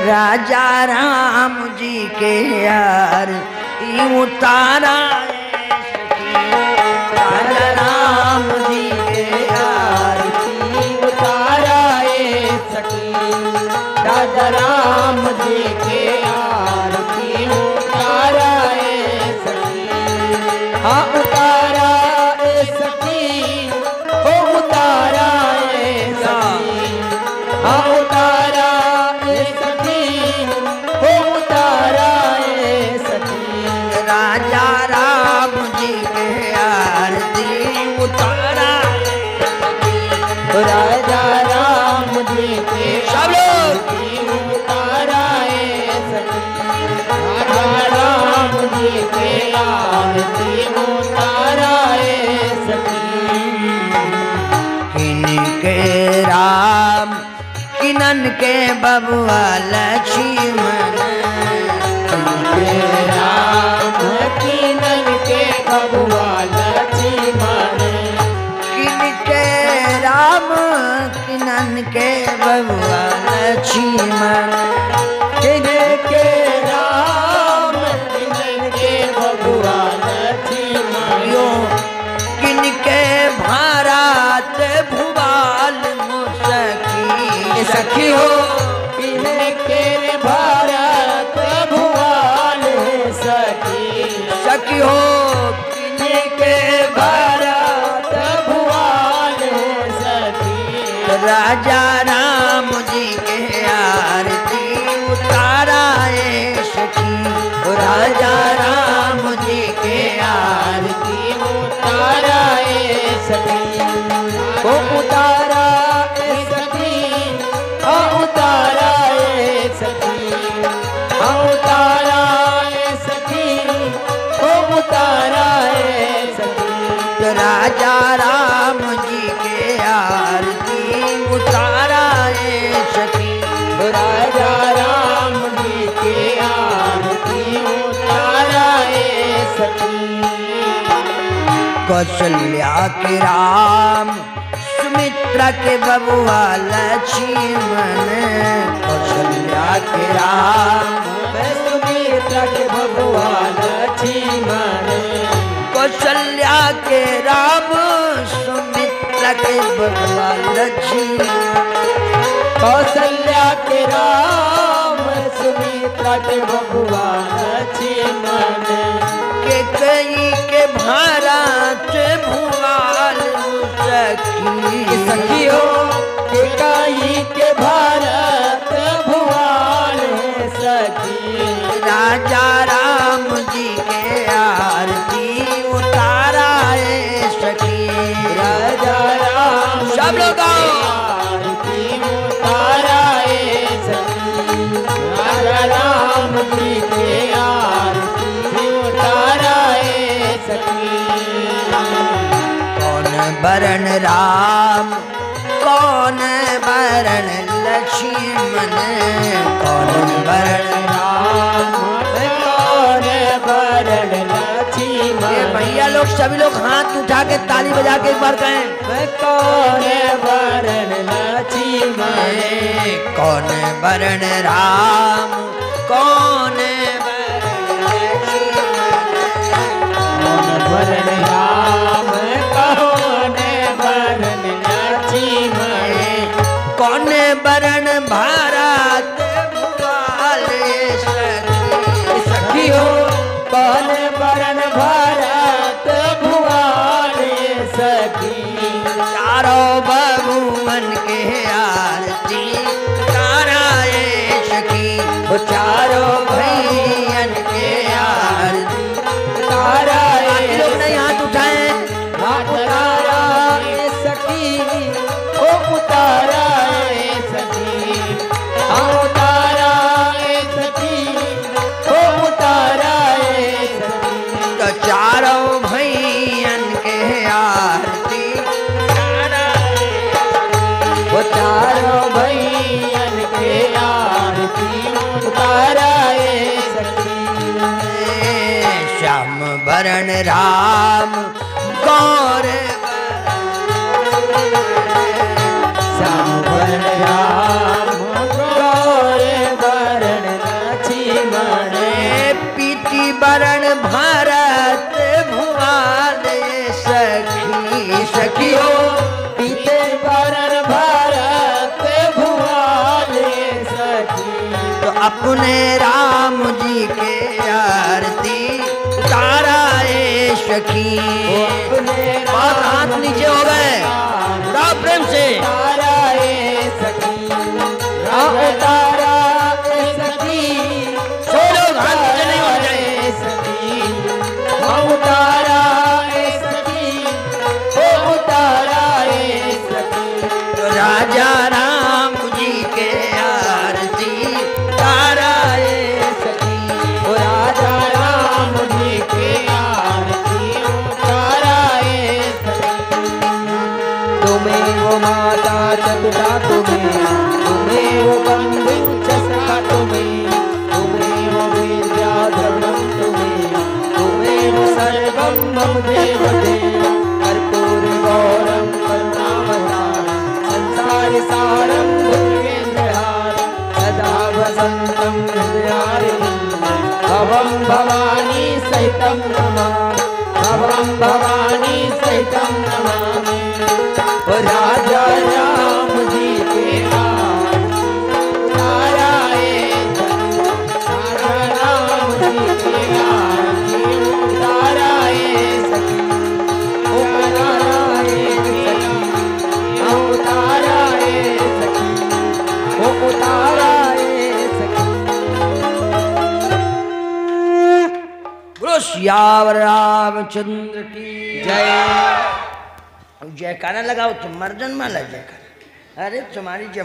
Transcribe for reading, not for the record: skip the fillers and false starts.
राजा राम जी के आरती उतारा राजा राम जी के आरती उतारा सखी राजा राम जी के आरती उतारा सखी हाँ उतारा सखी हो उतारा सखी हाँ उतारा सखी हो उतारा सखी राजा राम जी के आरती उतारा राजा राम जी के आरती उतारा सखी राजा राम जी के आरती उतारा सखी किनके राम किनन के बबुआ लक्ष्मण किनके राम किनन के बबुआ लक्ष्मण किनके राम किनन के बबुआ लक्ष्मण किनके राम किनन के बबुआ लक्ष्मण यो किनके भारत भुवाल मुसकी सखी हो किनके भारत भुवाल सखी सखी हो किनके भारत भुवाल सखी राजा राम जी के आरती उतारा सखी राजा राम जी के आरती उतारा सखी वो उतारा सखी उतारा सखी उतारा सखी वो उतारा सखी राजा राम जी के आरती उतारा सखी राजा राम जी के आरती उतारा सखी कौशल्या के राम सुमित्रा के बबुआ लक्ष्मण कौशल्या के राम सुमित्रा के बबुआ लक्ष्मण कौशल्या के राम सुमित्रा के बबुआ लक्ष्मण कौशल्या के राम सुमित्रा के बबुआ लक्ष्मण के कई के भारत भुवाल सखी सखी हो के कई के भारत भुवाल सखी राजा राम जी के आरती उतारा सखी राजा राम सब लोग आरती उतारा सखी राजा राम जी के आरती उतारा सखी कौन बरन राम कौन बरन लक्ष्मण कौन बरन राम कौन बरन लक्ष्मण भैया लोग सभी लोग हाथ उठा के ताली बजा के एक बार कहें कौन बरन लक्ष्मण कौन बरन राम कौन बरन राम कौन बरन लक्ष्मण कौन बरन भारत भुवाल सखी हो कौन बरन भारत भुवाल सखी चारों बबुअन के आरती उतारा सखी चारों भैयन के आरती उतारा लोग नहीं हाथ उठाए उतारा सखी ओ उतारा सखी उतारा सखी ओ उतारा सखी तो चारों भैयन के आरती वो चारों भैयन के आरती उतारा सखी श्याम बरन राम गौर श्याम बरन राम गौर तो अपने राम जी के आरती उतारा ए सखी। बहुत हाथ नीचे हो गए, उठाओ प्रेम से। उतारा ए सखी, उतारा ए सखी, छोड़ो हाथ नीचे नहीं हो जाए सखी। उतारा ए सखी, उतारा ए सखी। तो राजा राम जी के आरती उतारा ए सखी। ओ राजा राम जी के आरती उतारा ए सखी। तुम्हें वो माता चतुरा, तुम्हें वो बंधु चषका, तुम्हें वो विद्या धर्मम, तुम्हें वो सर्वम मम देव देव। कर्पूर गौरम करुणावतारम, संसार सारम भुजगेन्द्रहारम, सदा वसंतम हृदयारविन्दे। भवं भवानी सहितं नमामि, भवं भवानी सहितं नमामि। राजा राम जी के उतारा ए सखी। राजा राम जी के उतारा ए सखी। उतारा ए सखी, उतारा ए सखी, उतारा ए सखी। बोलो सियावर रामचंद्र की जय। जयकारा लगाओ तुम, मर्दन माला जयकारा। अरे तुम्हारी